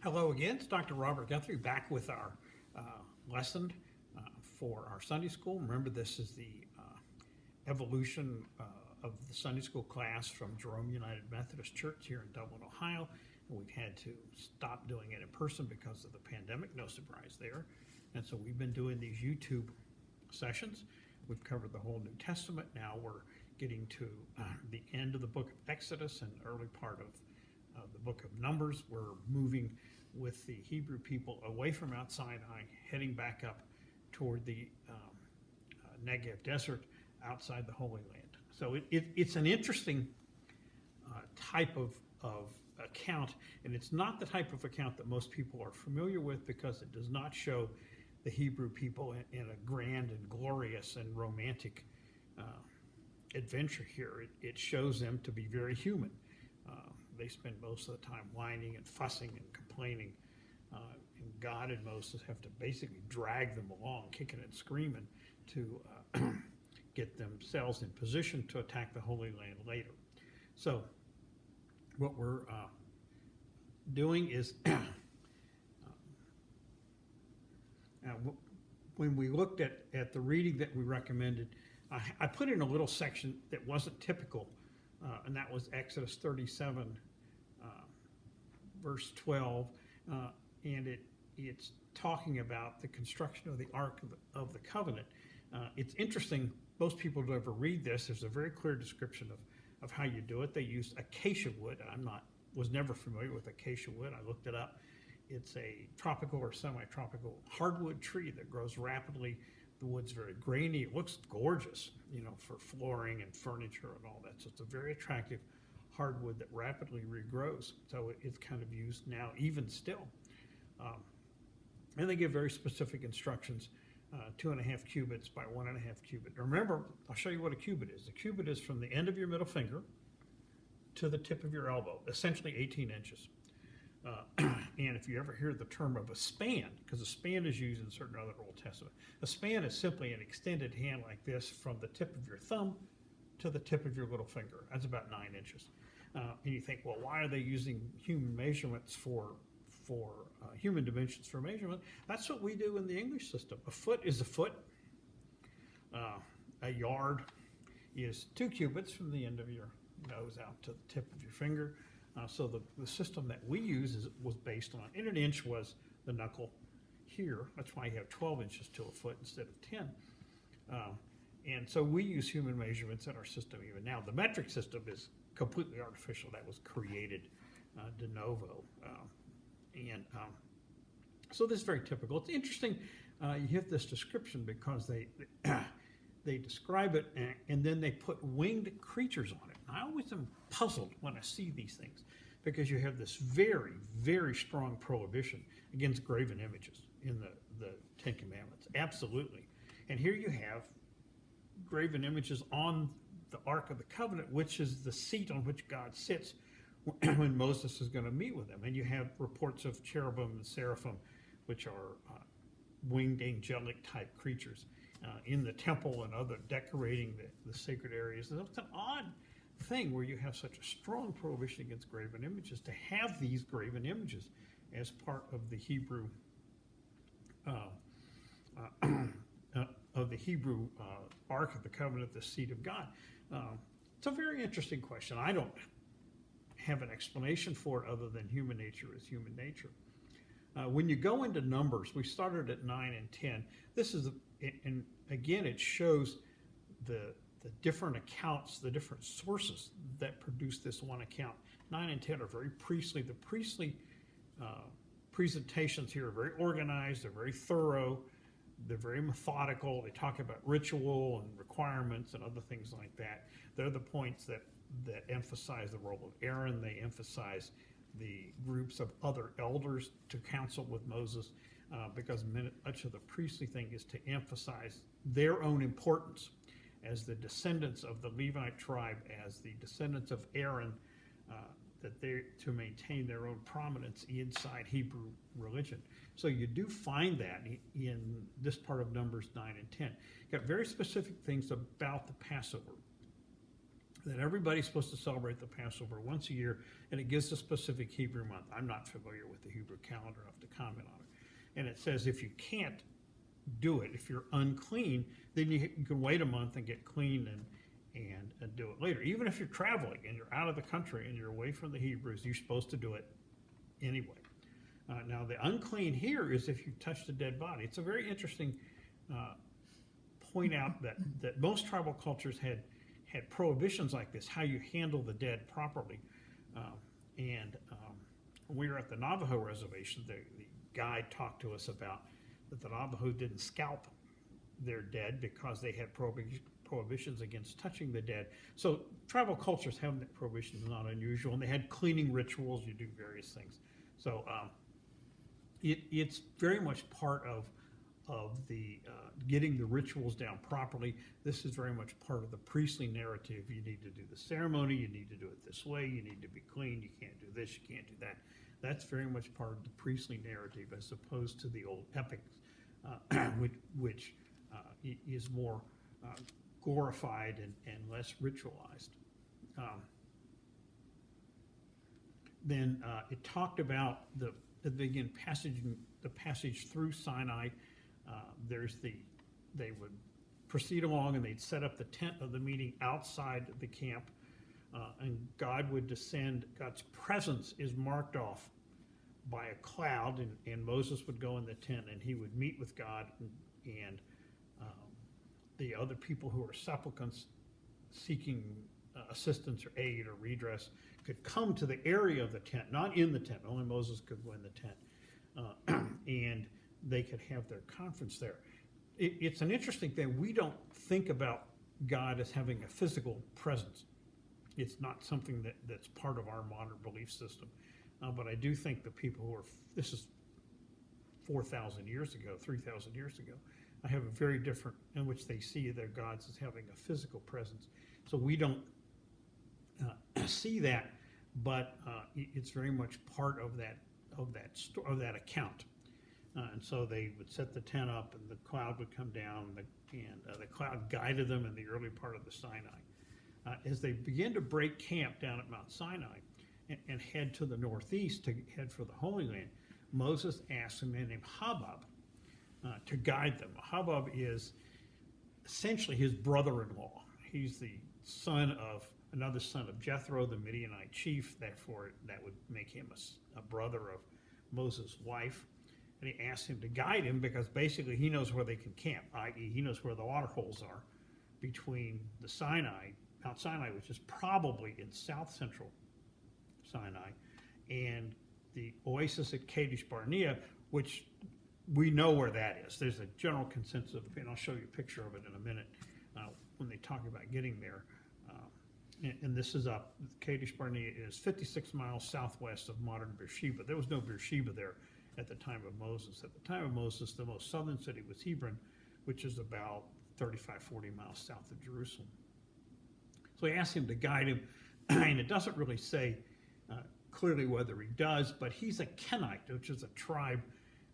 Hello again, it's Dr. Robert Guthrie back with our uh, lesson for our Sunday school. Remember, this is the evolution of the Sunday school class from Jerome United Methodist Church here in Dublin, Ohio. And we've had to stop doing it in person because of the pandemic, no surprise there. And so we've been doing these YouTube sessions. We've covered the whole New Testament. Now we're getting to the end of the book of Exodus and early part of the book of Numbers. We're moving with the Hebrew people away from Mount Sinai, heading back up toward the Negev Desert outside the Holy Land. So it's an interesting type of account, and it's not the type of account that most people are familiar with because it does not show the Hebrew people in a grand and glorious and romantic adventure here. It shows them to be very human. They spend most of the time whining and fussing and complaining, and God and Moses have to basically drag them along, kicking and screaming, to get themselves in position to attack the Holy Land later. So what we're doing is when we looked at the reading that we recommended, I put in a little section that wasn't typical, and that was Exodus 37, verse 12, and it's talking about the construction of the Ark of the Covenant. It's interesting, most people who ever read this, there's a very clear description of how you do it. They used acacia wood. Was never familiar with acacia wood. I looked it up. It's a tropical or semi-tropical hardwood tree that grows rapidly. The wood's very grainy. It looks gorgeous, for flooring and furniture and all that. So it's a very attractive hardwood that rapidly regrows. So it's kind of used now, even still. And they give very specific instructions, 2.5 cubits by 1.5 cubit. Remember, I'll show you what a cubit is. A cubit is from the end of your middle finger to the tip of your elbow, essentially 18 inches. And if you ever hear the term of a span, because a span is used in certain other Old Testament, a span is simply an extended hand like this from the tip of your thumb to the tip of your little finger. That's about 9 inches. And you think, well, why are they using human measurements for human dimensions for measurement? That's what we do in the English system. A foot is a foot. A yard is 2 cubits from the end of your nose out to the tip of your finger. So the system that we use was based on, and an inch was the knuckle here. That's why you have 12 inches to a foot instead of 10. And so we use human measurements in our system even now. The metric system is completely artificial. That was created de novo. So this is very typical. It's interesting you hit this description because they describe it and then they put winged creatures on it. And I always am puzzled when I see these things because you have this very, very strong prohibition against graven images in the Ten Commandments. Absolutely. And here you have graven images on the Ark of the Covenant, which is the seat on which God sits when Moses is going to meet with him. And you have reports of cherubim and seraphim, which are winged angelic type creatures in the temple and other decorating the sacred areas. And it's an odd thing where you have such a strong prohibition against graven images to have these graven images as part of the Hebrew Ark of the Covenant, the seat of God. It's a very interesting question. I don't have an explanation for it other than human nature is human nature. When you go into Numbers, we started at 9 and 10. This is, and again, it shows the different accounts, the different sources that produce this one account. 9 and 10 are very priestly. The priestly presentations here are very organized. They're very thorough. They're very methodical. They talk about ritual and requirements and other things like that. They're the points that emphasize the role of Aaron. They emphasize the groups of other elders to counsel with Moses, because much of the priestly thing is to emphasize their own importance as the descendants of the Levite tribe, as the descendants of Aaron, that they're to maintain their own prominence inside Hebrew religion. So you do find that in this part of Numbers 9 and 10. Got very specific things about the Passover. that everybody's supposed to celebrate the Passover once a year, and it gives a specific Hebrew month. I'm not familiar with the Hebrew calendar, I have to comment on it. And it says if you can't do it, if you're unclean, then you can wait a month and get clean and do it later. Even if you're traveling and you're out of the country and you're away from the Hebrews, you're supposed to do it anyway. Now, the unclean here is if you touched a dead body. It's a very interesting point out that most tribal cultures had prohibitions like this, how you handle the dead properly. When we were at the Navajo reservation, the guide talked to us about that the Navajo didn't scalp their dead because they had prohibitions against touching the dead. So tribal cultures having that prohibition is not unusual, and they had cleaning rituals. You do various things. So it's very much part of the getting the rituals down properly. This is very much part of the priestly narrative. You need to do the ceremony. You need to do it this way. You need to be clean. You can't do this. You can't do that. That's very much part of the priestly narrative as opposed to the old epics, which is more glorified and less ritualized. Then it talked about the passage through Sinai. They would proceed along and they'd set up the tent of the meeting outside the camp, and God would descend. God's presence is marked off by a cloud, and Moses would go in the tent and he would meet with God, and the other people who are supplicants seeking assistance or aid or redress could come to the area of the tent, not in the tent. Only Moses could go in the tent, and they could have their conference there. It's an interesting thing. We don't think about God as having a physical presence. It's not something that's part of our modern belief system. But I do think the people who are, this is 4,000 years ago, 3,000 years ago, I have a very different, in which they see their gods as having a physical presence. So we don't see that, but it's very much part of that account. And so they would set the tent up, and the cloud would come down, and the cloud guided them in the early part of the Sinai. As they began to break camp down at Mount Sinai and head to the northeast to head for the Holy Land, Moses asked a man named Hobab to guide them. Hobab is essentially his brother-in-law. He's the another son of Jethro, the Midianite chief. Therefore, that would make him a brother of Moses' wife. And he asked him to guide him because basically he knows where they can camp, i.e. he knows where the water holes are between the Sinai, Mount Sinai, which is probably in south central Sinai, and the oasis at Kadesh Barnea, which we know where that is. There's a general consensus, and I'll show you a picture of it in a minute when they talk about getting there. And this is up. Kadesh Barnea is 56 miles southwest of modern Beersheba. There was no Beersheba there at the time of Moses. At the time of Moses, the most southern city was Hebron, which is about 35, 40 miles south of Jerusalem. So he asked him to guide him, and it doesn't really say clearly whether he does, but he's a Kenite, which is a tribe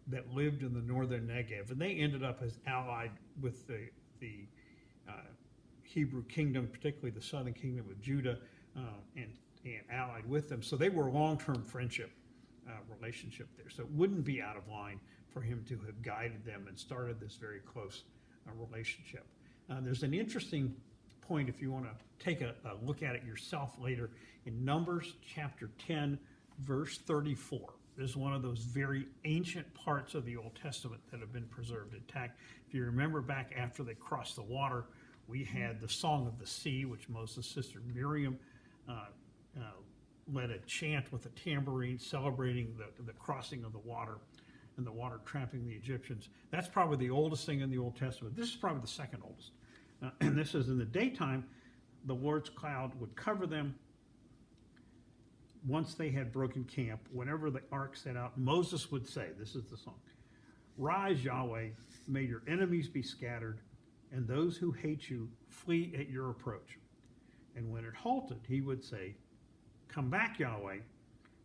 that lived in the northern Negev, and they ended up as allied with the Hebrew kingdom, particularly the southern kingdom of Judah, and allied with them. So they were a long-term friendship relationship there. So it wouldn't be out of line for him to have guided them and started this very close relationship. There's an interesting point if you want to take a look at it yourself later in Numbers chapter 10, verse 34. This is one of those very ancient parts of the Old Testament that have been preserved intact. If you remember back after they crossed the water, we had the Song of the Sea, which Moses' sister Miriam led a chant with a tambourine celebrating the crossing of the water and the water tramping the Egyptians. That's probably the oldest thing in the Old Testament. This is probably the second oldest. And this is in the daytime, the Lord's cloud would cover them. Once they had broken camp, whenever the ark set out, Moses would say, this is the song, "Rise, Yahweh, may your enemies be scattered, and those who hate you flee at your approach." And when it halted, he would say, "Come back, Yahweh,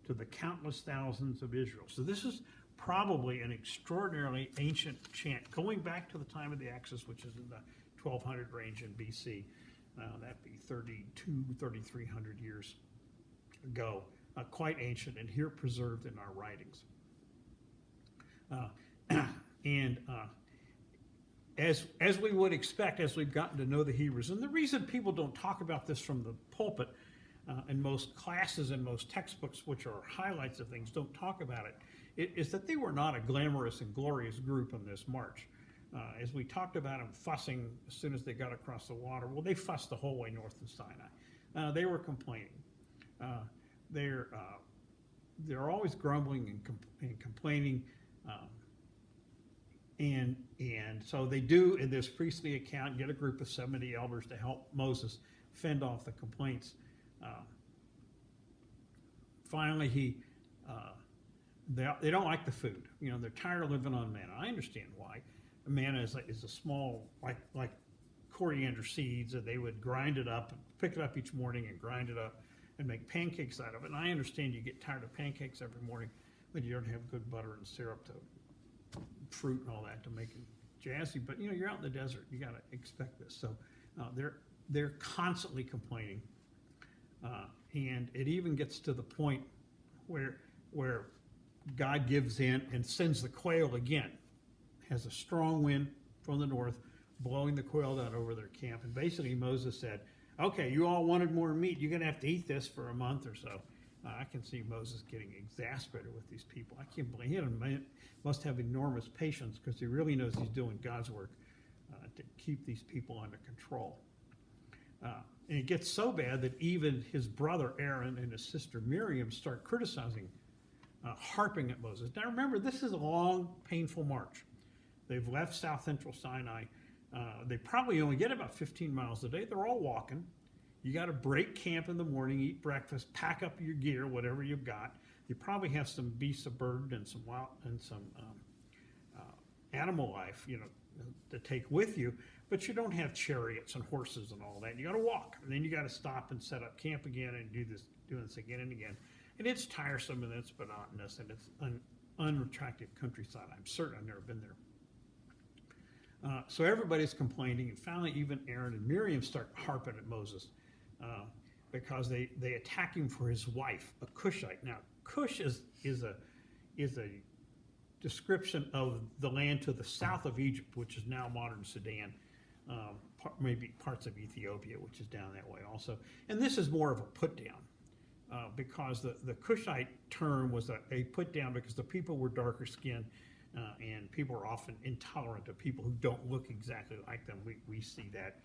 to the countless thousands of Israel." So this is probably an extraordinarily ancient chant, going back to the time of the Exodus, which is in the 1200 range in BC. That'd be 3,300 years ago, quite ancient, and here preserved in our writings. And as we would expect, as we've gotten to know the Hebrews, and the reason people don't talk about this from the pulpit in most classes and most textbooks, which are highlights of things, don't talk about it, is that they were not a glamorous and glorious group on this march. As we talked about them fussing as soon as they got across the water, well, they fussed the whole way north of Sinai. They were complaining. They're always grumbling and complaining. And so they do, in this priestly account, get a group of 70 elders to help Moses fend off the complaints. Finally, they don't like the food. You know, they're tired of living on manna. I understand why. Manna is a small, like coriander seeds, and they would grind it up, pick it up each morning and grind it up and make pancakes out of it. And I understand you get tired of pancakes every morning, but you don't have good butter and syrup to fruit and all that to make it jazzy. But you know, you're out in the desert, you got to expect this. So they're constantly complaining, and it even gets to the point where God gives in and sends the quail again. Has a strong wind from the north, blowing the quail out over their camp. And basically Moses said, okay, you all wanted more meat. You're going to have to eat this for a month or so. I can see Moses getting exasperated with these people. I can't believe he must have enormous patience, because he really knows he's doing God's work to keep these people under control. And it gets so bad that even his brother Aaron and his sister Miriam start criticizing, harping at Moses. Now remember, this is a long, painful march. They've left South Central Sinai. They probably only get about 15 miles a day. They're all walking. You got to break camp in the morning, eat breakfast, pack up your gear, whatever you've got. You probably have some beasts of burden and some wild and some animal life, you know, to take with you. But you don't have chariots and horses and all that. You got to walk, and then you got to stop and set up camp again and do this again and again. And it's tiresome and it's monotonous and it's unattractive countryside. I'm certain I've never been there. So everybody's complaining, and finally even Aaron and Miriam start harping at Moses because they attack him for his wife, a Cushite. Now, Cush is a description of the land to the south of Egypt, which is now modern Sudan, maybe parts of Ethiopia, which is down that way also. And this is more of a put down because the Cushite term was a put down because the people were darker skinned. And people are often intolerant of people who don't look exactly like them. We see that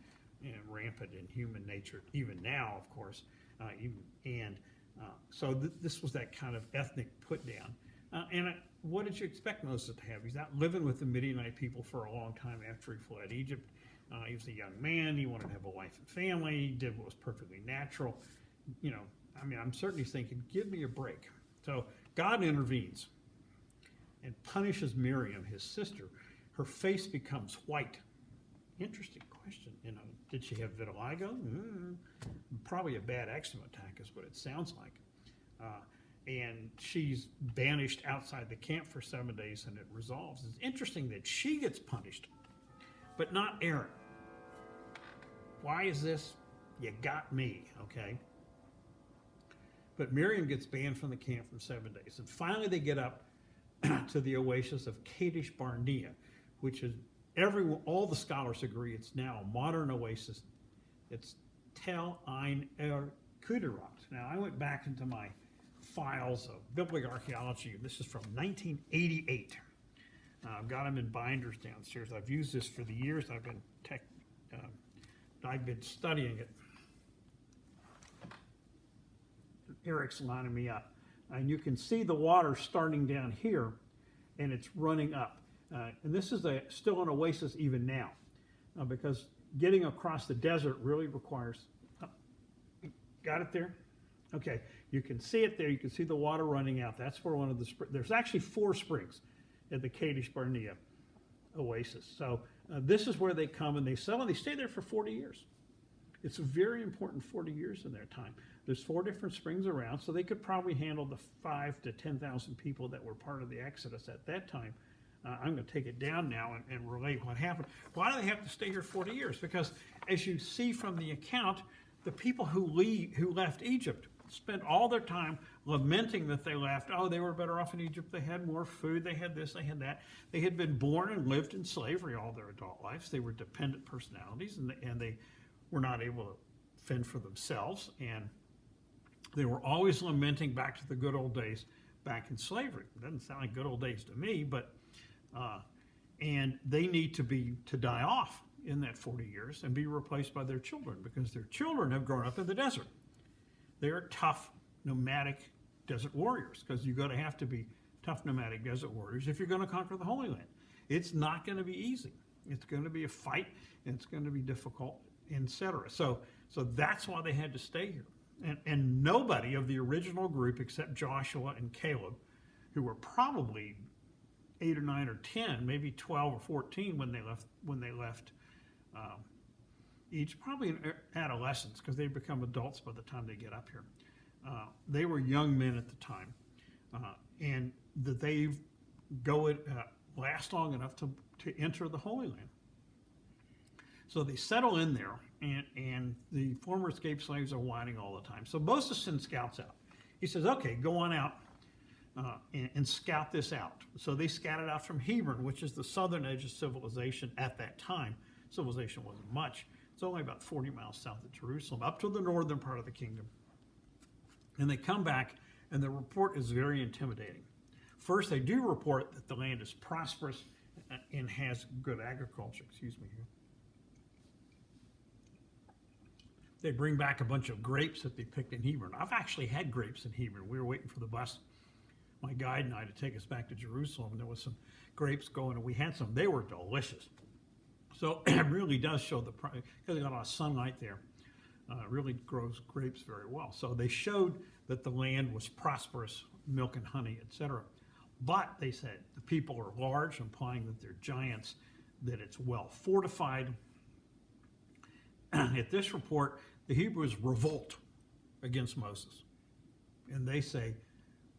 rampant in human nature, even now, of course. So this was that kind of ethnic put down. What did you expect Moses to have? He's out living with the Midianite people for a long time after he fled Egypt. He was a young man. He wanted to have a wife and family. He did what was perfectly natural. You know, I mean, I'm certainly thinking, give me a break. So God intervenes and punishes Miriam, his sister. Her face becomes white. Interesting question. You know, did she have vitiligo? Probably a bad eczema attack is what it sounds like. And she's banished outside the camp for 7 days, and it resolves. It's interesting that she gets punished, but not Aaron. Why is this? You got me, okay? But Miriam gets banned from the camp for 7 days. And finally they get up to the oasis of Kadesh Barnea, which is all the scholars agree it's now a modern oasis. It's Tel Ein Kuderat. Now I went back into my files of biblical archaeology. This is from 1988. I've got them in binders downstairs. I've used this for the years I've been studying it. Eric's lining me up. And you can see the water starting down here, and it's running up. And this is still an oasis even now, because getting across the desert really requires... got it there? Okay, you can see it there. You can see the water running out. That's where one of the there's actually 4 springs at the Kadesh Barnea oasis. So this is where they come and they settle, and they stay there for 40 years. It's a very important 40 years in their time. There's 4 different springs around, so they could probably handle the 5,000 to 10,000 people that were part of the Exodus at that time. I'm going to take it down now and relate what happened. Why do they have to stay here 40 years? Because as you see from the account, the people who left Egypt spent all their time lamenting that they left. Oh, they were better off in Egypt. They had more food. They had this, they had that. They had been born and lived in slavery all their adult lives. They were dependent personalities, and they were not able to fend for themselves. And they were always lamenting back to the good old days back in slavery. It doesn't sound like good old days to me, but and they need to die off in that 40 years and be replaced by their children, because their children have grown up in the desert. They're tough, nomadic desert warriors, because you're going to have to be tough, nomadic desert warriors if you're going to conquer the Holy Land. It's not going to be easy. It's going to be a fight, and it's going to be difficult, etc. So that's why they had to stay here. And nobody of the original group except Joshua and Caleb, who were probably 8 or 9 or 10, maybe 12 or 14 when they left each, probably in adolescence, because they become adults by the time they get up here. They were young men at the time, and that they last long enough to enter the Holy Land. So they settle in there, and the former escaped slaves are whining all the time. So Moses sends scouts out. He says, okay, go on out and scout this out. So they scouted out from Hebron, which is the southern edge of civilization at that time. Civilization wasn't much. It's only about 40 miles south of Jerusalem, up to the northern part of the kingdom. And they come back, and the report is very intimidating. First, they do report that the land is prosperous and has good agriculture. Excuse me here. They bring back a bunch of grapes that they picked in Hebron. I've actually had grapes in Hebron. We were waiting for the bus, my guide and I, to take us back to Jerusalem, and there was some grapes going, and we had some. They were delicious. So it really does show because they got a lot of sunlight there. It really grows grapes very well. So they showed that the land was prosperous, milk and honey, etc. But they said the people are large, implying that they're giants, that it's well fortified. At this report, the Hebrews revolt against Moses. And they say,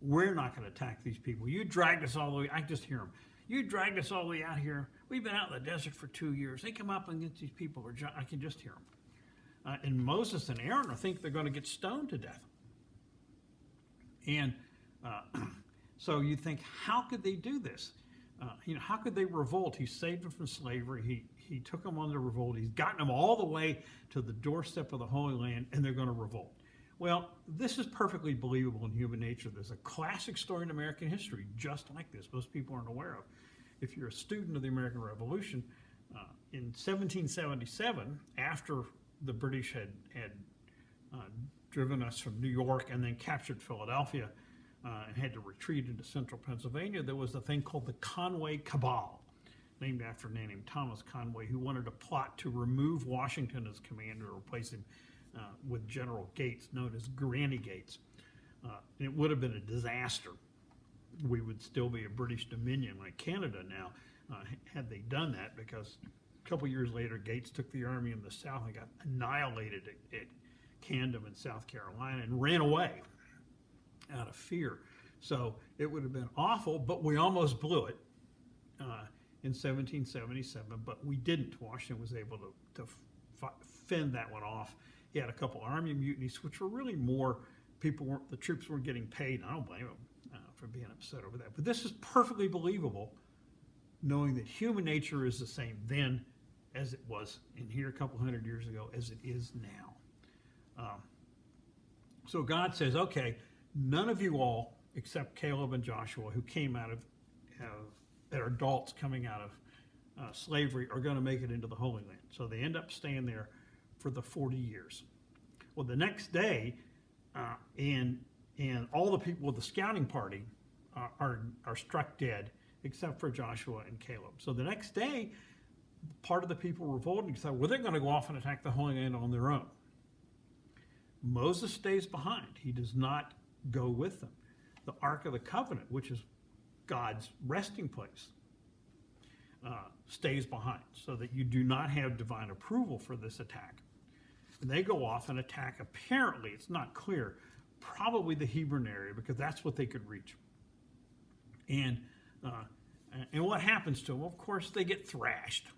we're not going to attack these people. You dragged us all the way. I just hear them. You dragged us all the way out here. We've been out in the desert for 2 years. They come up against these people. I can just hear them. And Moses and Aaron, I think they're going to get stoned to death. And so you think, how could they do this? How could they revolt? He saved them from slavery. He took them on the revolt. He's gotten them all the way to the doorstep of the Holy Land, and they're going to revolt. Well, this is perfectly believable in human nature. There's a classic story in American history just like this, most people aren't aware of. If you're a student of the American Revolution, in 1777, after the British had driven us from New York and then captured Philadelphia and had to retreat into central Pennsylvania, there was a thing called the Conway Cabal, named after a man named Thomas Conway, who wanted to plot to remove Washington as commander, replace him with General Gates, known as Granny Gates. It would have been a disaster. We would still be a British Dominion like Canada now had they done that, because a couple years later, Gates took the army in the South and got annihilated at Camden in South Carolina and ran away out of fear. So it would have been awful, but we almost blew it in 1777, but we didn't. Washington was able to fend that one off. He had a couple army mutinies, which were really more, the troops weren't getting paid. I don't blame them for being upset over that. But this is perfectly believable, knowing that human nature is the same then as it was in here a couple hundred years ago as it is now. So God says, okay, none of you all, except Caleb and Joshua, who came out that are adults coming out of slavery, are going to make it into the Holy Land. So they end up staying there for the 40 years. Well, the next day, and all the people of the scouting party are struck dead, except for Joshua and Caleb. So the next day, part of the people revolted and said, well, they're going to go off and attack the Holy Land on their own. Moses stays behind. He does not go with them. The Ark of the Covenant, which is God's resting place, stays behind, so that you do not have divine approval for this attack. And they go off and attack, apparently, it's not clear, probably the Hebron area, because that's what they could reach. And And what happens to them? Of course, they get thrashed.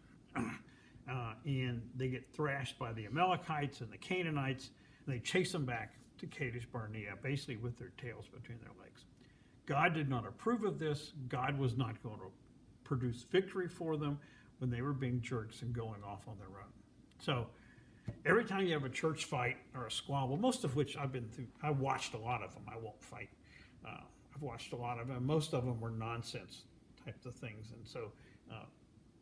And they get thrashed by the Amalekites and the Canaanites. And they chase them back to Kadesh Barnea, basically with their tails between their legs. God did not approve of this. God was not going to produce victory for them when they were being jerks and going off on their own. So every time you have a church fight or a squabble, most of which I've been through, I watched a lot of them. I won't fight. I've watched a lot of them. Most of them were nonsense types of things. And so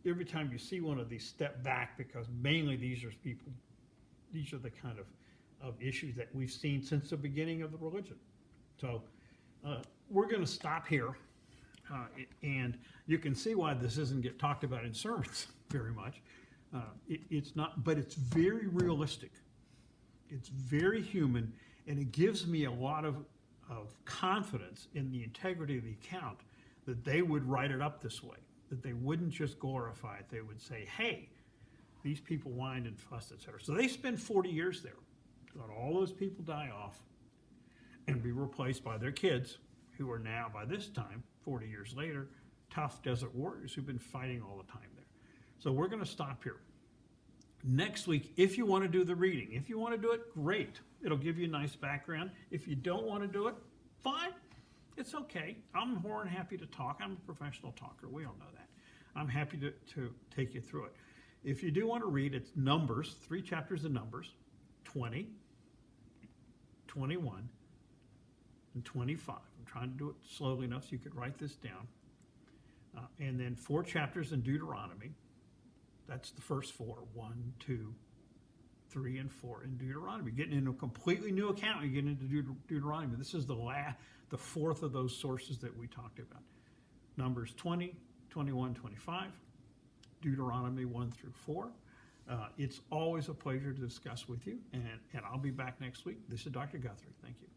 every time you see one of these, step back, because mainly these are the kind of issues that we've seen since the beginning of the religion. So we're going to stop here. And you can see why this doesn't get talked about in sermons very much. It's not, but it's very realistic. It's very human, and it gives me a lot of confidence in the integrity of the account that they would write it up this way, that they wouldn't just glorify it. They would say, hey, these people whined and fussed, etc. So they spend 40 years there. Let all those people die off and be replaced by their kids, who are now, by this time, 40 years later, tough desert warriors who've been fighting all the time there. So we're going to stop here. Next week, if you want to do the reading, if you want to do it, great. It'll give you a nice background. If you don't want to do it, fine. It's okay. I'm more than happy to talk. I'm a professional talker. We all know that. I'm happy to take you through it. If you do want to read, it's Numbers, 3 chapters of Numbers, 20, 21, and 25. I'm trying to do it slowly enough so you could write this down. And then 4 chapters in Deuteronomy. That's the first 4, 1, 2, 3, and 4 in Deuteronomy. Getting into a completely new account, you get into Deuteronomy. This is the fourth of those sources that we talked about. Numbers 20, 21, 25, Deuteronomy 1 through 4. It's always a pleasure to discuss with you, and I'll be back next week. This is Dr. Guthrie. Thank you.